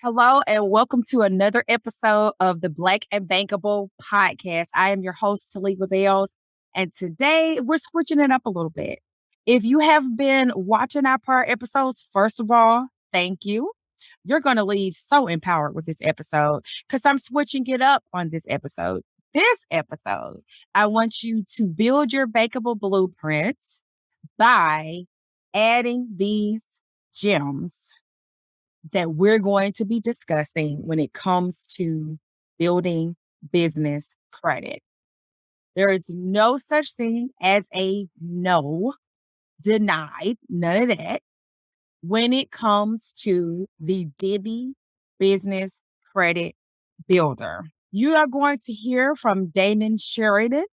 Hello and welcome to another episode of the Black and Bankable podcast. I am your host, Taliba Bells, and today we're switching it up a little bit. If you have been watching our prior episodes, first of all, thank you. You're going to leave so empowered with this episode because I'm switching it up on this episode. This episode, I want you to build your bankable blueprints by adding these gems that we're going to be discussing when it comes to building business credit. There is no such thing as a no, denied, none of that when it comes to the Divvy Business Credit Builder. You are going to hear from Damon Sheridan.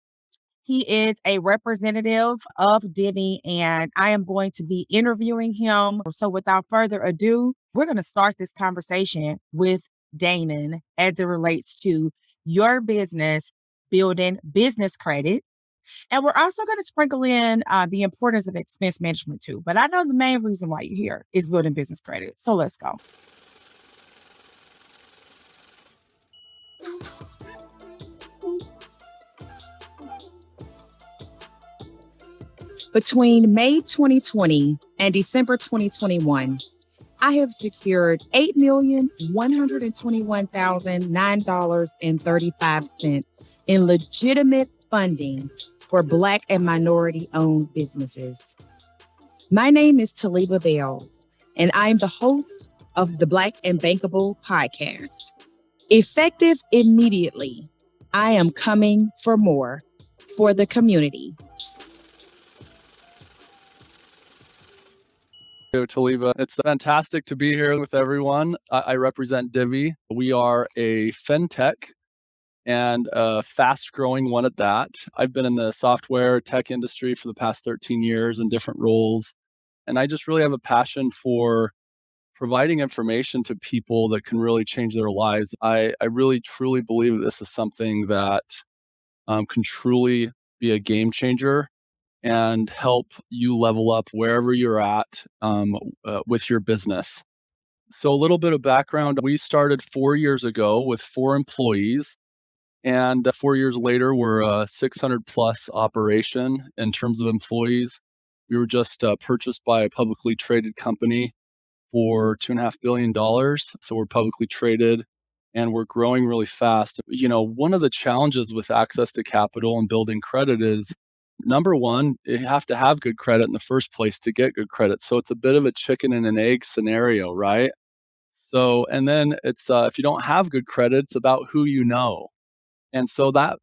He is a representative of Divvy, and I am going to be interviewing him. So without further ado, we're going to start this conversation with Damon as it relates to your business building business credit. And we're also going to sprinkle in the importance of expense management too. But I know the main reason why you're here is building business credit. So let's go. Between May 2020 and December 2021, I have secured $8,121,009.35 in legitimate funding for Black and minority-owned businesses. My name is Taliba Bells, and I'm the host of the Black and Bankable podcast. Effective immediately, I am coming for more for the community. Taliba. It's fantastic to be here with everyone. I represent Divvy. We are a fintech and a fast-growing one at that. I've been in the software tech industry for the past 13 years in different roles, and I just really have a passion for providing information to people that can really change their lives. I really, truly believe that this is something that can truly be a game changer and help you level up wherever you're at with your business. So a little bit of background. We started 4 years ago with 4 employees. And 4 years later, we're a 600 plus operation in terms of employees. We were just purchased by a publicly traded company for $2.5 billion. So we're publicly traded and we're growing really fast. You know, one of the challenges with access to capital and building credit is, number one, you have to have good credit in the first place to get good credit. So it's a bit of a chicken and an egg scenario, right? So, and then it's if you don't have good credit, it's about who you know. And so that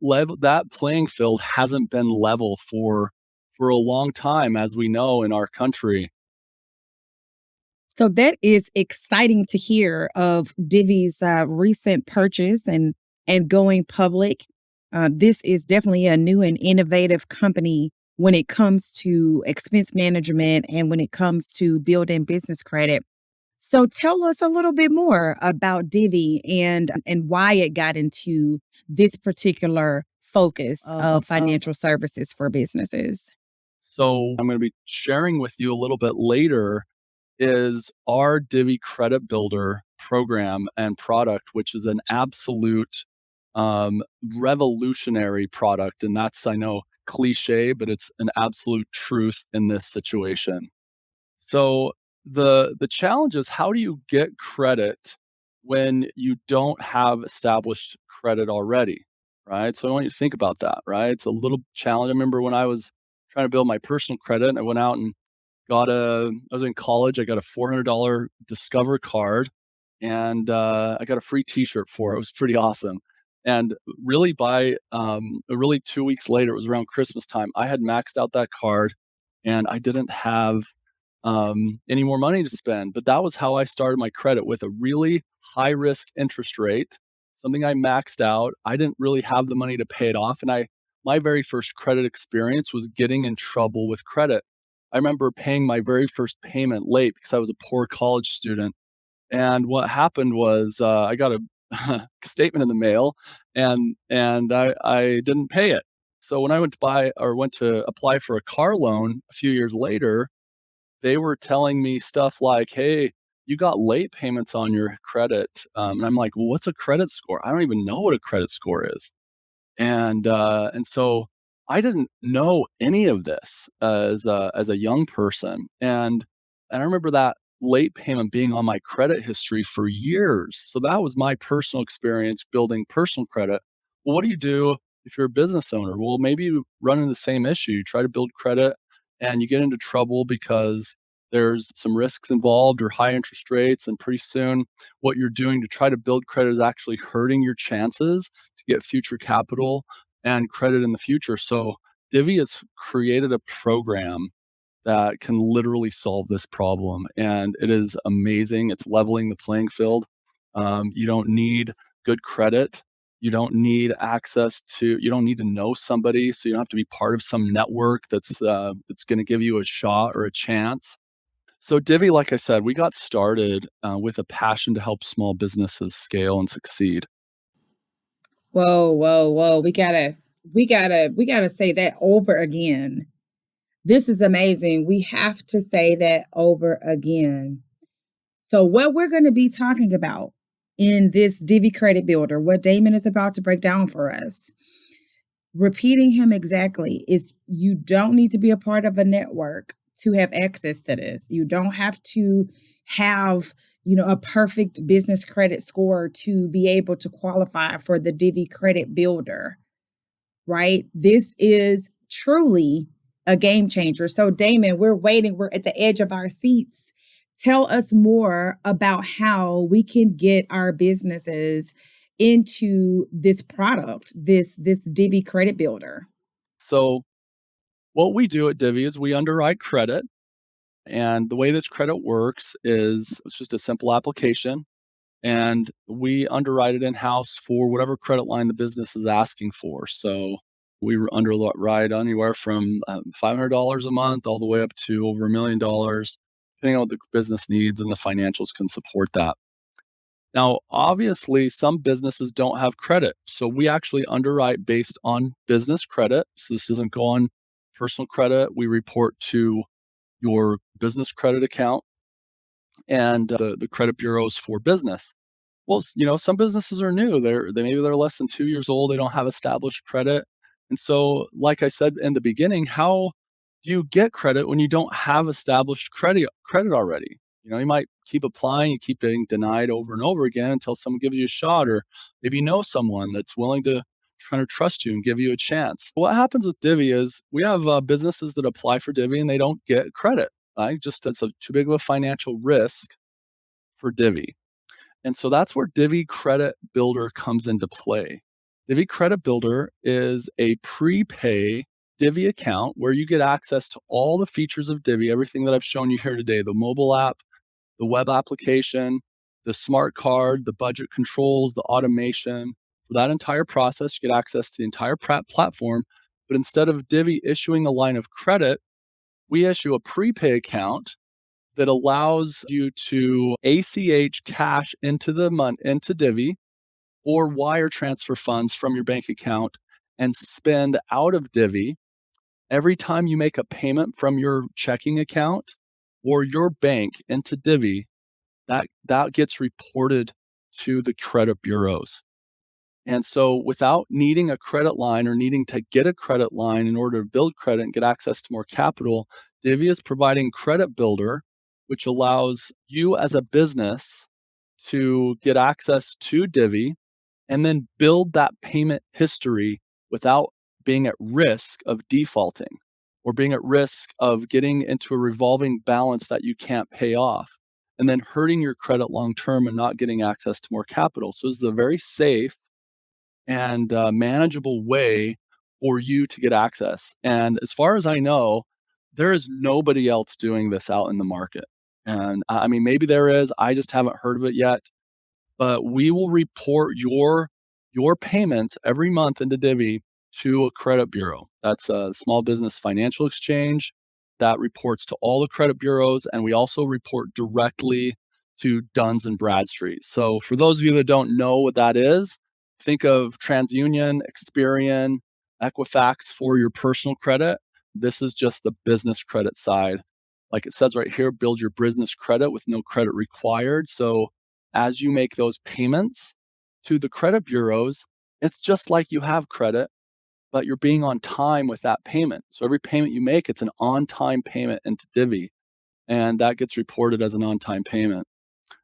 playing field hasn't been level for a long time, as we know in our country. So that is exciting to hear of Divvy's recent purchase and going public. This is definitely a new and innovative company when it comes to expense management and when it comes to building business credit. So tell us a little bit more about Divvy and why it got into this particular focus of financial services for businesses. So I'm going to be sharing with you a little bit later is our Divvy Credit Builder program and product, which is an absolute revolutionary product. And that's, I know, cliche, but it's an absolute truth in this situation. So the challenge is, how do you get credit when you don't have established credit already, right? So I want you to think about that, right? It's a little challenge. I remember when I was trying to build my personal credit, and I went out and I was in college, I got a $400 Discover card, and I got a free t-shirt for it. It was pretty awesome. And really really 2 weeks later, it was around Christmas time, I had maxed out that card and I didn't have any more money to spend. But that was how I started my credit, with a really high risk interest rate, something I maxed out. I didn't really have the money to pay it off. And my very first credit experience was getting in trouble with credit. I remember paying my very first payment late because I was a poor college student. And what happened was I got a statement in the mail, and I didn't pay it. So when I went to apply for a car loan a few years later, they were telling me stuff like, "Hey, you got late payments on your credit. And I'm like, well, what's a credit score? I don't even know what a credit score is. And so I didn't know any of this as a young person, and I remember that late payment being on my credit history for years. So that was my personal experience building personal credit. Well, what do you do if you're a business owner? Well, maybe you run into the same issue. You try to build credit and you get into trouble because there's some risks involved or high interest rates, and pretty soon what you're doing to try to build credit is actually hurting your chances to get future capital and credit in the future. So Divvy has created a program that can literally solve this problem, and it is amazing. It's leveling the playing field. You don't need good credit. You don't need access to. You don't need to know somebody, so you don't have to be part of some network that's going to give you a shot or a chance. So Divvy, like I said, we got started with a passion to help small businesses scale and succeed. Whoa, whoa, whoa. We gotta say that over again. This is amazing. We have to say that over again. So, what we're going to be talking about in this Divi Credit Builder, what Damon is about to break down for us, repeating him exactly, is you don't need to be a part of a network to have access to this. You don't have to have, a perfect business credit score to be able to qualify for the Divi Credit Builder, right? This is truly a game changer. So, Damon, we're waiting. We're at the edge of our seats. Tell us more about how we can get our businesses into this product, this Divvy Credit Builder. So what we do at Divvy is we underwrite credit. And the way this credit works is it's just a simple application. And we underwrite it in house for whatever credit line the business is asking for. So we underwrite anywhere from $500 a month all the way up to over $1 million, depending on what the business needs, and the financials can support that. Now, obviously, some businesses don't have credit. So we actually underwrite based on business credit. So this doesn't go on personal credit. We report to your business credit account and the credit bureaus for business. Well, some businesses are new. Maybe they're less than 2 years old. They don't have established credit. And so, like I said in the beginning, how do you get credit when you don't have established credit already? You might keep applying, you keep getting denied over and over again until someone gives you a shot, or maybe you know someone that's willing to try to trust you and give you a chance. What happens with Divvy is we have businesses that apply for Divvy and they don't get credit. Right? Just it's too big of a financial risk for Divvy. And so that's where Divvy Credit Builder comes into play. Divvy Credit Builder is a prepay Divvy account where you get access to all the features of Divvy, everything that I've shown you here today, the mobile app, the web application, the smart card, the budget controls, the automation. For that entire process, you get access to the entire platform. But instead of Divvy issuing a line of credit, we issue a prepay account that allows you to ACH cash into Divvy, or wire transfer funds from your bank account and spend out of Divvy every time you make a payment from your checking account or your bank into Divvy. That gets reported to the credit bureaus. And so without needing a credit line or needing to get a credit line in order to build credit and get access to more capital, Divvy is providing Credit Builder, which allows you as a business to get access to Divvy and then build that payment history without being at risk of defaulting or being at risk of getting into a revolving balance that you can't pay off and then hurting your credit long term and not getting access to more capital. So this is a very safe and manageable way for you to get access. And as far as I know, there is nobody else doing this out in the market. And I mean, maybe there is. I just haven't heard of it yet. But we will report your payments every month into Divvy to a credit bureau. That's a small business financial exchange that reports to all the credit bureaus, and we also report directly to Duns and Bradstreet. So for those of you that don't know what that is, think of TransUnion, Experian, Equifax for your personal credit. This is just the business credit side like it says right here, build your business credit with no credit required. So as you make those payments to the credit bureaus, it's just like you have credit, but you're being on time with that payment. So every payment you make, it's an on-time payment into Divvy, and that gets reported as an on-time payment.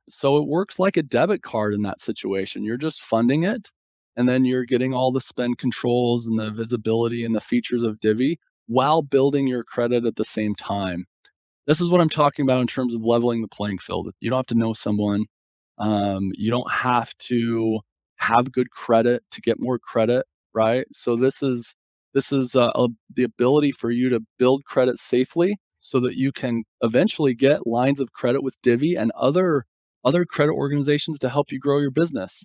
So it works like a debit card in that situation. You're just funding it, and then you're getting all the spend controls and the visibility and the features of Divvy while building your credit at the same time. This is what I'm talking about in terms of leveling the playing field. You don't have to know someone. You don't have to have good credit to get more credit, right? So this is the ability for you to build credit safely so that you can eventually get lines of credit with Divvy and other credit organizations to help you grow your business.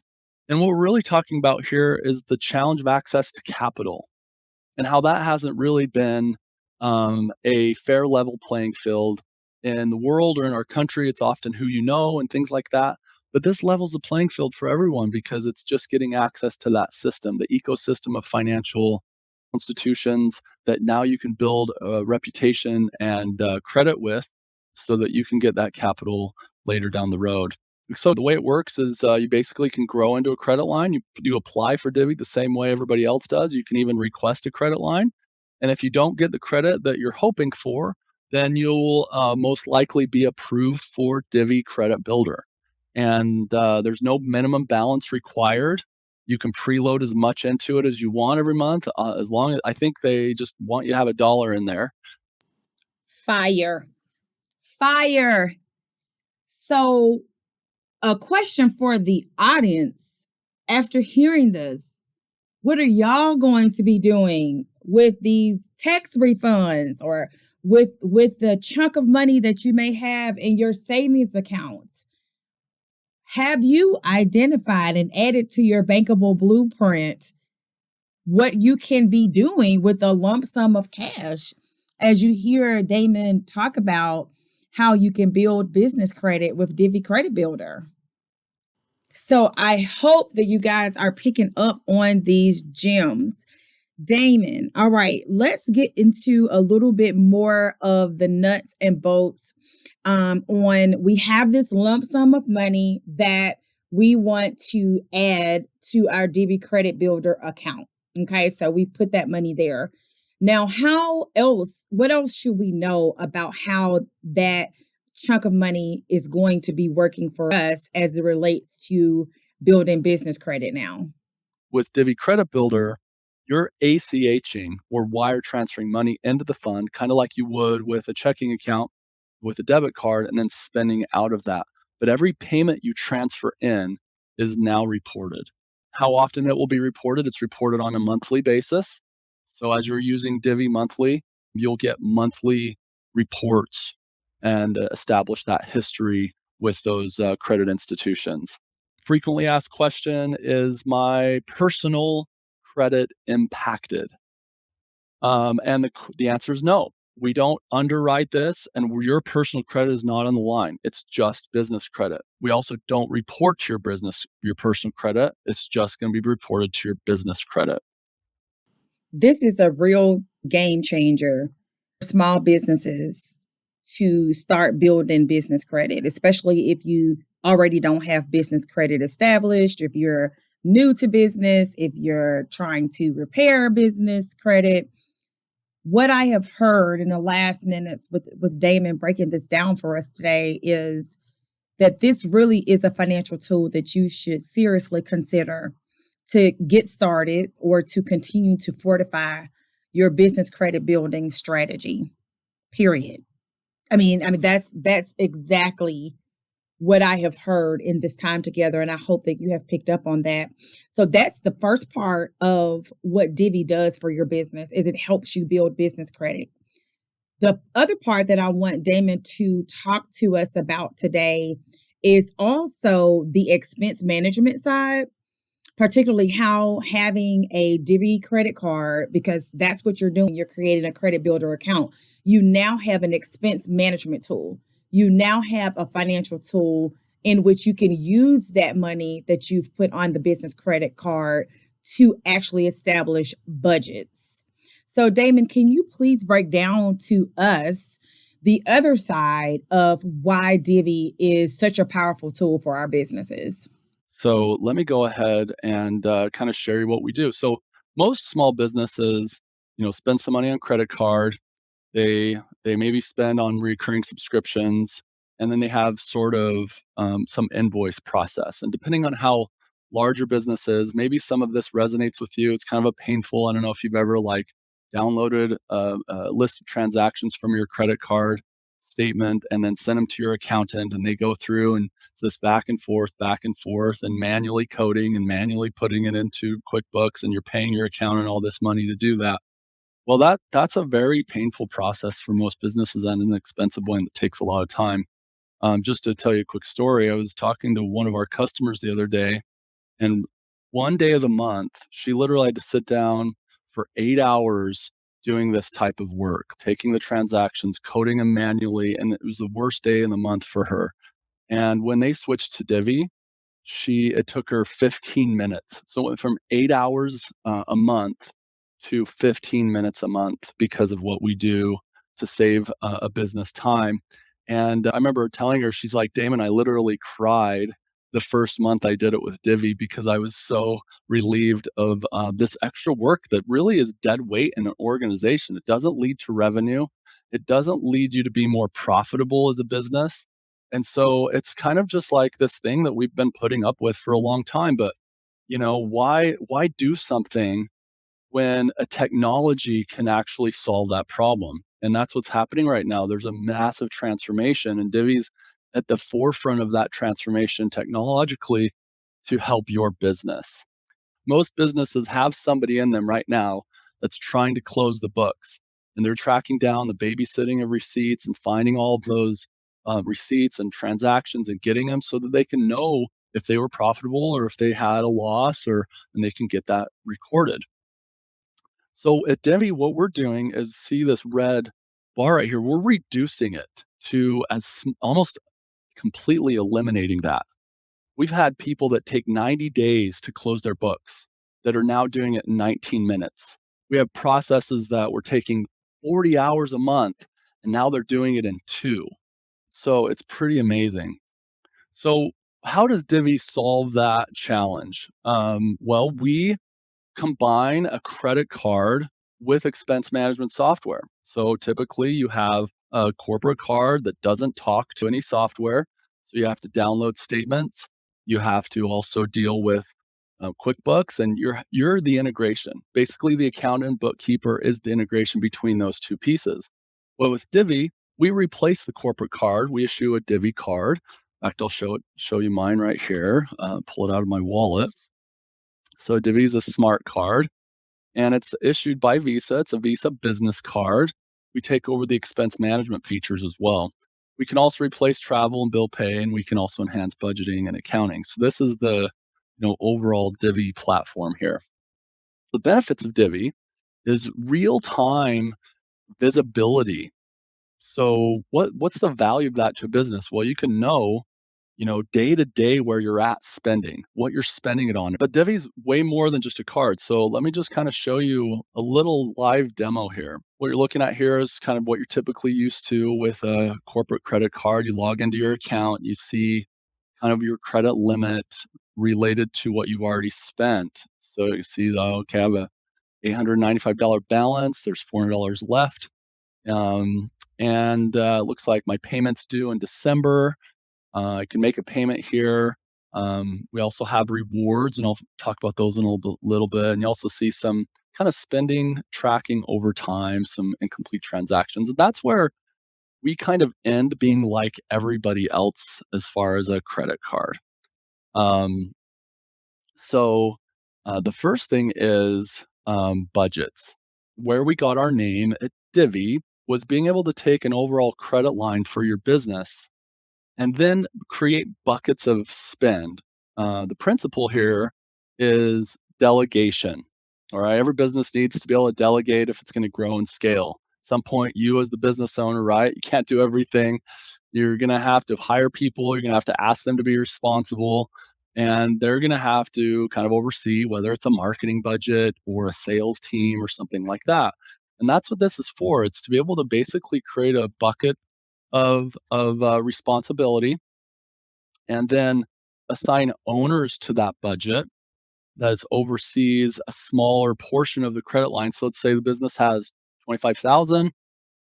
And what we're really talking about here is the challenge of access to capital and how that hasn't really been a fair level playing field in the world or in our country. It's often who you know and things like that. But this levels the playing field for everyone because it's just getting access to that system, the ecosystem of financial institutions that now you can build a reputation and credit with so that you can get that capital later down the road. So the way it works is you basically can grow into a credit line. You apply for Divvy the same way everybody else does. You can even request a credit line. And if you don't get the credit that you're hoping for, then you'll most likely be approved for Divvy Credit Builder. And there's no minimum balance required. You can preload as much into it as you want every month, as long as I think they just want you to have $1 in there. Fire. Fire. So, a question for the audience after hearing this: what are y'all going to be doing with these tax refunds or with the chunk of money that you may have in your savings accounts? Have you identified and added to your bankable blueprint what you can be doing with a lump sum of cash? As you hear Damon talk about how you can build business credit with Divvy Credit Builder. So I hope that you guys are picking up on these gems. Damon, all right, let's get into a little bit more of the nuts and bolts on we have this lump sum of money that we want to add to our Divvy Credit Builder account. Okay, so we put that money there. Now, what else should we know about how that chunk of money is going to be working for us as it relates to building business credit now? With Divvy Credit Builder, you're ACHing or wire transferring money into the fund, kind of like you would with a checking account with a debit card, and then spending out of that. But every payment you transfer in is now reported. How often it will be reported? It's reported on a monthly basis. So as you're using Divvy monthly, you'll get monthly reports and establish that history with those credit institutions. Frequently asked question: is my personal credit impacted? And the answer is no. We don't underwrite this, and your personal credit is not on the line. It's just business credit. We also don't report your personal credit. It's just going to be reported to your business credit. This is a real game changer for small businesses to start building business credit, especially if you already don't have business credit established, if you're new to business, if you're trying to repair business credit. What I have heard in the last minutes with Damon breaking this down for us today is that this really is a financial tool that you should seriously consider to get started or to continue to fortify your business credit building strategy, period. I mean, that's exactly what I have heard in this time together, and I hope that you have picked up on that. So that's the first part of what Divvy does for your business, is it helps you build business credit. The other part that I want Damon to talk to us about today is also the expense management side, particularly how having a Divvy credit card, because that's what you're doing. You're creating a credit builder account. You now have an expense management tool. You now have a financial tool in which you can use that money that you've put on the business credit card to actually establish budgets. So Damon, can you please break down to us the other side of why Divvy is such a powerful tool for our businesses. So let me go ahead and kind of share you what we do. So most small businesses, spend some money on credit card. They maybe spend on recurring subscriptions, and then they have sort of some invoice process. And depending on how large your business is, maybe some of this resonates with you. It's kind of a painful. I don't know if you've ever like downloaded a list of transactions from your credit card statement and then send them to your accountant, and they go through and it's this back and forth, and manually coding and manually putting it into QuickBooks, and you're paying your accountant all this money to do that. Well, that's a very painful process for most businesses and an expensive one that takes a lot of time. Just to tell you a quick story, I was talking to one of our customers the other day, and one day of the month, she literally had to sit down for 8 hours doing this type of work, taking the transactions, coding them manually, and it was the worst day in the month for her. And when they switched to Divvy, it took her 15 minutes. So it went from 8 hours a month to 15 minutes a month because of what we do to save a business time. And I remember telling her, she's like, Damon, I literally cried the first month I did it with Divvy because I was so relieved of this extra work that really is dead weight in an organization. It doesn't lead to revenue. It doesn't lead you to be more profitable as a business. And so it's kind of just like this thing that we've been putting up with for a long time. But why do something when a technology can actually solve that problem? And that's what's happening right now. There's a massive transformation, and Divvy's at the forefront of that transformation technologically to help your business. Most businesses have somebody in them right now that's trying to close the books, and they're tracking down the babysitting of receipts and finding all of those receipts and transactions and getting them so that they can know if they were profitable or if they had a loss, and they can get that recorded. So at Divvy, what we're doing is see this red bar right here. We're reducing it to almost completely eliminating that. We've had people that take 90 days to close their books that are now doing it in 19 minutes. We have processes that were taking 40 hours a month, and now they're doing it in 2. So it's pretty amazing. So how does Divvy solve that challenge? Well, we combine a credit card with expense management software. So typically you have a corporate card that doesn't talk to any software. So you have to download statements. You have to also deal with QuickBooks, and you're the integration. Basically, the accountant bookkeeper is the integration between those two pieces. Well, with Divvy, we replace the corporate card. We issue a Divvy card. In fact, I'll show you mine right here. Pull it out of my wallet. So Divvy is a smart card, and it's issued by Visa. It's a Visa business card. We take over the expense management features as well. We can also replace travel and bill pay, and we can also enhance budgeting and accounting. So this is the overall Divvy platform here. The benefits of Divvy is real-time visibility. So what's the value of that to a business? Well, you can know day to day where you're at spending, what you're spending it on. But Divvy's way more than just a card. So let me just kind of show you a little live demo here. What you're looking at here is kind of what you're typically used to with a corporate credit card. You log into your account, you see kind of your credit limit related to what you've already spent. So you see, okay, I have a $895 balance. There's $400 left. And it looks like my payment's due in December. I can make a payment here. We also have rewards, and I'll talk about those in a little bit. And you also see some kind of spending tracking over time, some incomplete transactions. And that's where we kind of end being like everybody else as far as a credit card. Um, so the first thing is budgets. Where we got our name at Divvy was being able to take an overall credit line for your business and then create buckets of spend. The principle here is delegation. All right, every business needs to be able to delegate if it's going to grow and scale. At some point, you as the business owner, right? You can't do everything. You're going to have to hire people. You're going to have to ask them to be responsible, and they're going to have to kind of oversee whether it's a marketing budget or a sales team or something like that. And that's what this is for. It's to be able to basically create a bucket of responsibility, and then assign owners to that budget that oversees a smaller portion of the credit line. So let's say the business has 25,000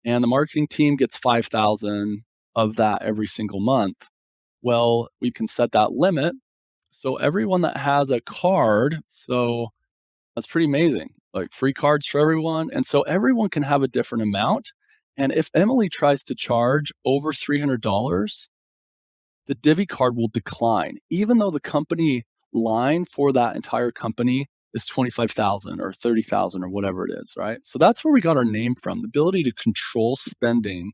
and the marketing team gets 5,000 of that every single month. Well, we can set that limit. So everyone that has a card, so that's pretty amazing. Like free cards for everyone. And so everyone can have a different amount. And if Emily tries to charge over $300, the Divvy card will decline, even though the company line for that entire company is 25,000 or 30,000 or whatever it is, right? So that's where we got our name from, the ability to control spending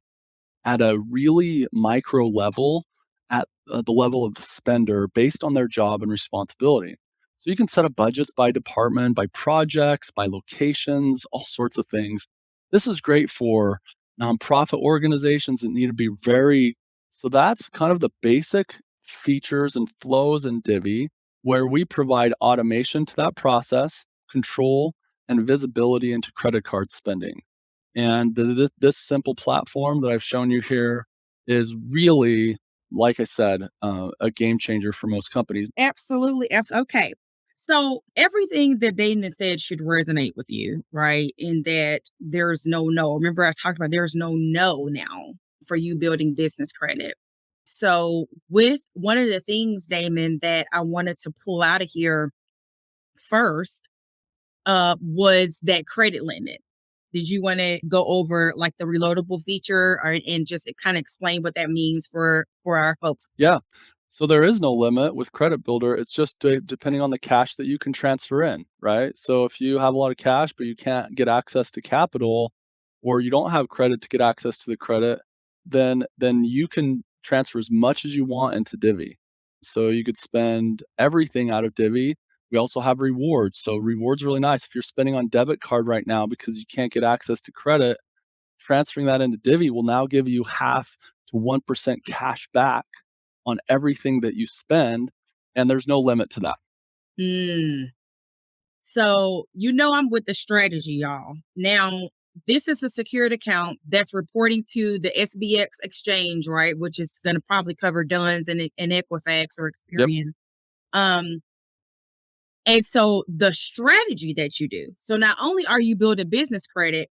at a really micro level, at the level of the spender based on their job and responsibility. So you can set up budgets by department, by projects, by locations, all sorts of things. This is great for nonprofit organizations that need to be very, so that's kind of the basic features and flows in Divvy, where we provide automation to that process, control, and visibility into credit card spending. And this simple platform that I've shown you here is really, like I said, a game changer for most companies. Absolutely. Okay. So everything that Damon said should resonate with you, right? In that there's no no. Remember, I was talking about there's no no now for you building business credit. So, with one of the things, Damon, that I wanted to pull out of here first was that credit limit. Did you want to go over like the reloadable feature or and just kind of explain what that means for our folks? Yeah. So there is no limit with Credit Builder. It's just depending on the cash that you can transfer in, right? So if you have a lot of cash, but you can't get access to capital, or you don't have credit to get access to the credit, then you can transfer as much as you want into Divvy. So you could spend everything out of Divvy. We also have rewards. So rewards are really nice. If you're spending on debit card right now because you can't get access to credit, transferring that into Divvy will now give you half to 1% cash back on everything that you spend. And there's no limit to that. Mm. So, I'm with the strategy, y'all. Now, this is a secured account that's reporting to the SBX exchange, right? Which is going to probably cover Duns and Equifax or Yep. Experian. Um, and so the strategy that you do. So not only are you building business credit,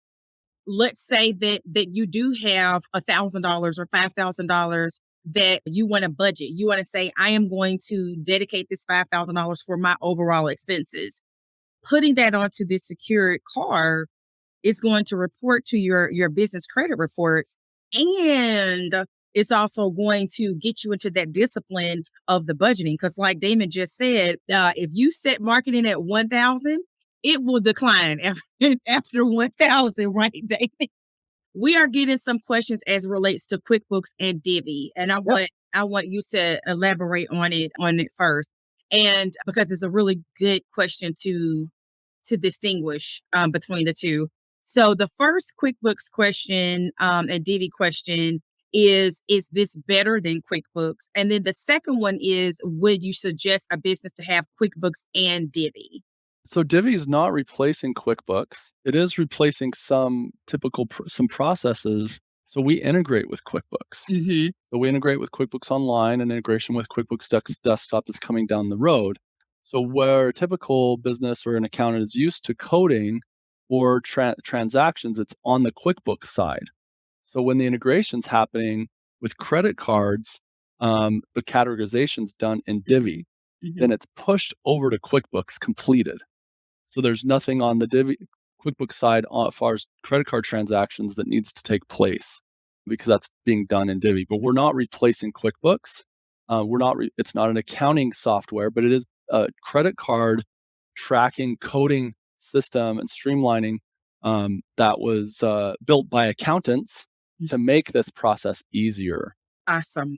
let's say that you do have $1,000 or $5,000 that you want to budget. You want to say, I am going to dedicate this $5,000 for my overall expenses. Putting that onto this secured card is going to report to your business credit reports, and it's also going to get you into that discipline of the budgeting, because like Damon just said, if you set marketing at 1,000, it will decline after 1,000, right, Damon? We are getting some questions as it relates to QuickBooks and Divvy, and I Yep. want you to elaborate on it first, and because it's a really good question to distinguish between the two. So the first QuickBooks question and Divvy question is this better than QuickBooks? And then the second one is, would you suggest a business to have QuickBooks and Divvy? So Divvy is not replacing QuickBooks. It is replacing some processes. So we integrate with QuickBooks. Mm-hmm. So we integrate with QuickBooks Online, and integration with QuickBooks Desktop is coming down the road. So where a typical business or an accountant is used to coding or transactions, it's on the QuickBooks side. So when the integration's happening with credit cards, the categorization's done in Divvy. Mm-hmm. Then it's pushed over to QuickBooks completed. So there's nothing on the Divvy QuickBooks side as far as credit card transactions that needs to take place because that's being done in Divvy. But we're not replacing QuickBooks. It's not an accounting software, but it is a credit card tracking, coding system and streamlining that was built by accountants to make this process easier. Awesome.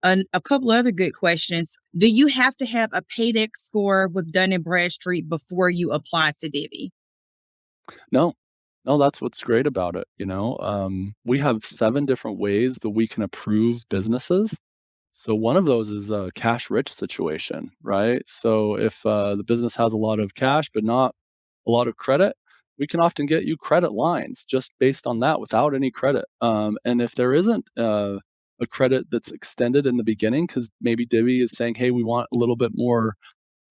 A couple other good questions. Do you have to have a paydex score with Dun and Bradstreet before you apply to Divvy? No, no, that's what's great about it. We have 7 different ways that we can approve businesses. So one of those is a cash rich situation, right? So if the business has a lot of cash but not a lot of credit, we can often get you credit lines just based on that without any credit. And if there isn't a credit that's extended in the beginning, because maybe Divvy is saying, hey, we want a little bit more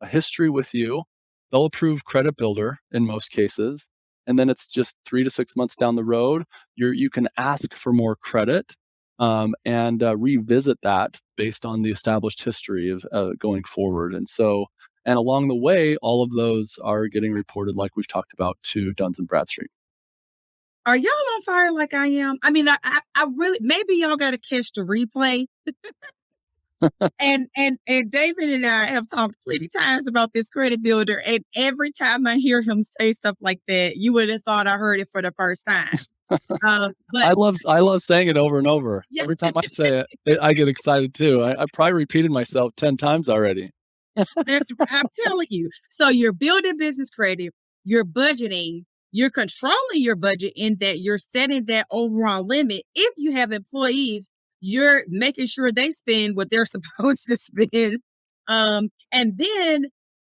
a history with you. They'll approve Credit Builder in most cases. And then it's just 3 to 6 months down the road, you can ask for more credit, and revisit that based on the established history of going forward. And along the way, all of those are getting reported, like we've talked about, to Duns and Bradstreet. Are y'all on fire like I am? I mean, I really, maybe y'all got to catch the replay. And David and I have talked plenty times about this credit builder, and every time I hear him say stuff like that, you would have thought I heard it for the first time. But I love saying it over and over. yeah, Every time I say it, I get excited too. I probably repeated myself 10 times already. I'm telling you. So you're building business credit, you're budgeting, you're controlling your budget in that you're setting that overall limit. If you have employees, you're making sure they spend what they're supposed to spend. And then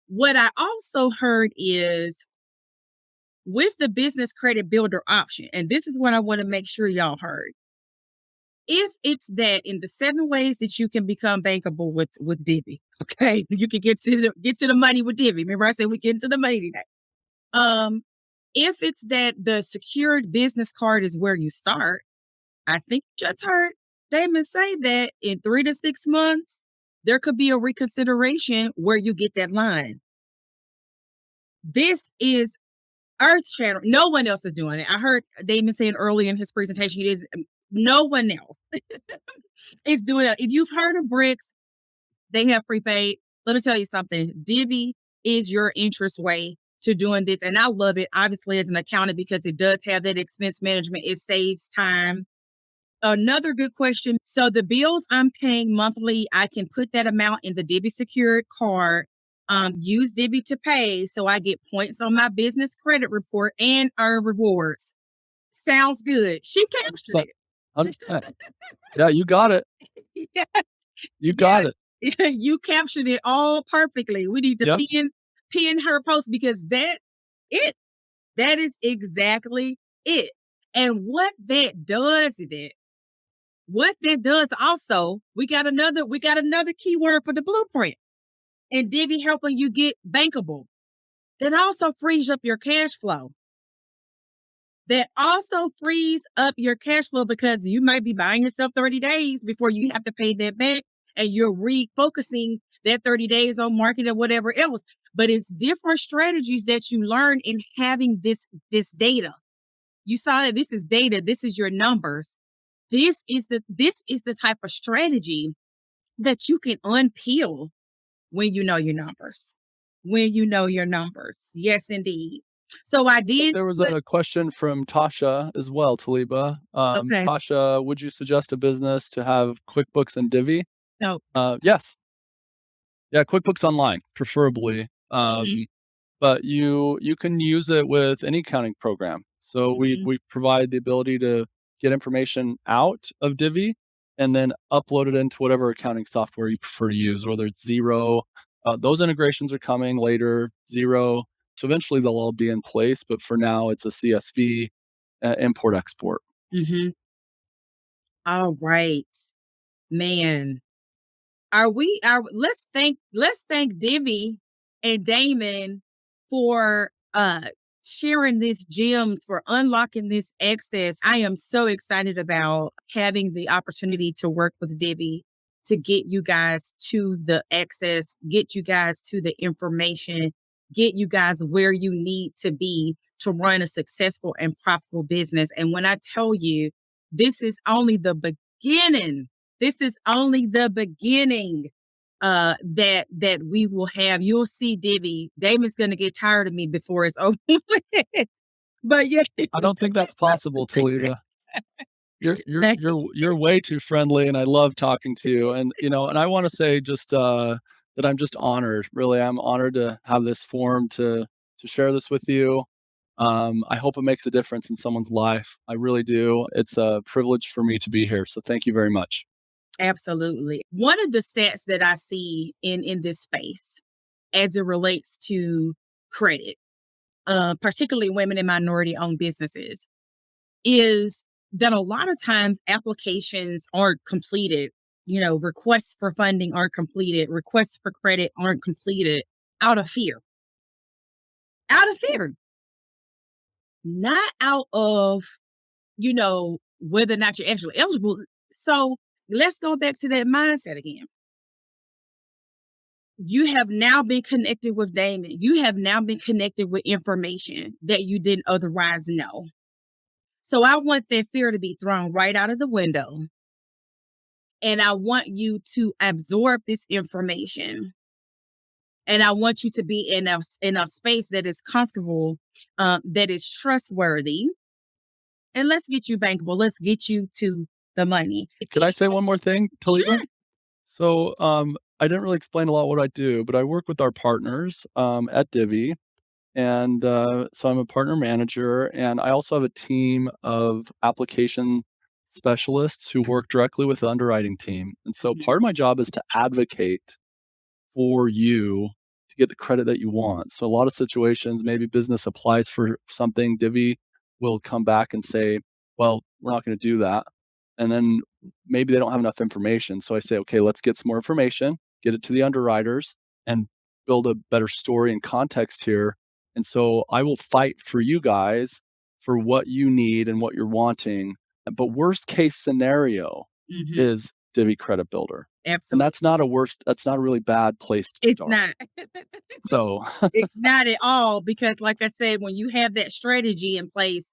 what I also heard is with the business credit builder option, and this is what I want to make sure y'all heard. If it's that in the 7 ways that you can become bankable with Divvy, okay, you can get to the money with Divvy. Remember, I said we get into the money today. If it's that the secured business card is where you start, I think you just heard Damon say that in 3 to 6 months, there could be a reconsideration where you get that line. This is earth shattering. No one else is doing it. I heard Damon saying early in his presentation, it is no one else is doing it. If you've heard of bricks, they have prepaid. Let me tell you something. Divvy is your interest way to doing this. And I love it, obviously, as an accountant, because it does have that expense management. It saves time. Another good question. So the bills I'm paying monthly, I can put that amount in the Divvy secured card, use Divvy to pay. So I get points on my business credit report and earn rewards. Sounds good. She captured it. 100%. Yeah, you got it. Yeah. You got it. You captured it all perfectly. We need to Yep. pin her post, because that is exactly it. And what that does also, we got another keyword for the blueprint. And Divvy helping you get bankable. That also frees up your cash flow. Because you might be buying yourself 30 days before you have to pay that back, and you're refocusing that 30 days on market or whatever else. But it's different strategies that you learn in having this data. You saw that this is data, this is your numbers. This is the type of strategy that you can unpeel when you know your numbers. When you know your numbers. Yes, indeed. So I did. There was a question from Tasha as well, Taliba. Okay. Tasha, would you suggest a business to have QuickBooks and Divvy? No. Yes. Yeah, QuickBooks Online, preferably. Mhm. But you can use it with any accounting program. So we provide the ability to get information out of Divvy and then upload it into whatever accounting software you prefer to use, whether it's Xero. Those integrations are coming later, Xero. So eventually they'll all be in place, but for now it's a CSV, import export. All right, man. Let's thank Divvy and Damon for sharing these gems, for unlocking this access. I am so excited about having the opportunity to work with Divvy to get you guys to the access, get you guys to the information, get you guys where you need to be to run a successful and profitable business. And when I tell you, this is only the beginning. This is only the beginning that we will have. You'll see Divvy. Damon's gonna get tired of me before it's over. But yeah. I don't think that's possible, Talita. You're way too friendly, and I love talking to you. And and I want to say just that I'm just honored. Really, I'm honored to have this forum to share this with you. I hope it makes a difference in someone's life. I really do. It's a privilege for me to be here. So thank you very much. Absolutely. One of the stats that I see in this space as it relates to credit, particularly women and minority owned businesses, is that a lot of times applications aren't completed. Requests for funding aren't completed, requests for credit aren't completed out of fear. Out of fear. Not out of, whether or not you're actually eligible. So let's go back to that mindset again. You have now been connected with Damon. You have now been connected with information that you didn't otherwise know. So I want that fear to be thrown right out of the window. And I want you to absorb this information. And I want you to be in a space that is comfortable, that is trustworthy. And let's get you bankable. Let's get you to the money. Can I say one more thing, Talita? Sure. So, I didn't really explain a lot what I do, but I work with our partners at Divvy. And so I'm a partner manager, and I also have a team of application specialists who work directly with the underwriting team. And so part of my job is to advocate for you to get the credit that you want. So a lot of situations, maybe business applies for something, Divvy will come back and say, well, we're not going to do that. And then maybe they don't have enough information. So I say, okay, let's get some more information, get it to the underwriters, and build a better story and context here. And so I will fight for you guys for what you need and what you're wanting. But worst case scenario Mhm. is Divvy Credit Builder. And Absolutely. that's not a really bad place to It's start. not. So It's not at all, because like I said, when you have that strategy in place,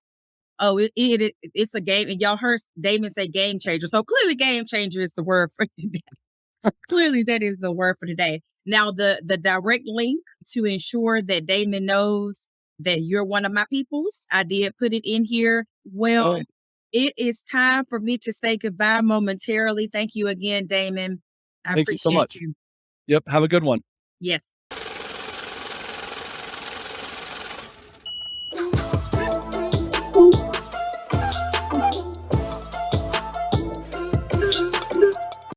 it's a game. And y'all heard Damon say game changer. So clearly game changer is the word for today. Clearly that is the word for today. Now the direct link to ensure that Damon knows that you're one of my peoples, I did put it in here. Well, okay. it is time for me to say goodbye momentarily. Thank you again, Damon. I Thank you so appreciate much. you. Yep. Have a good one. Yes.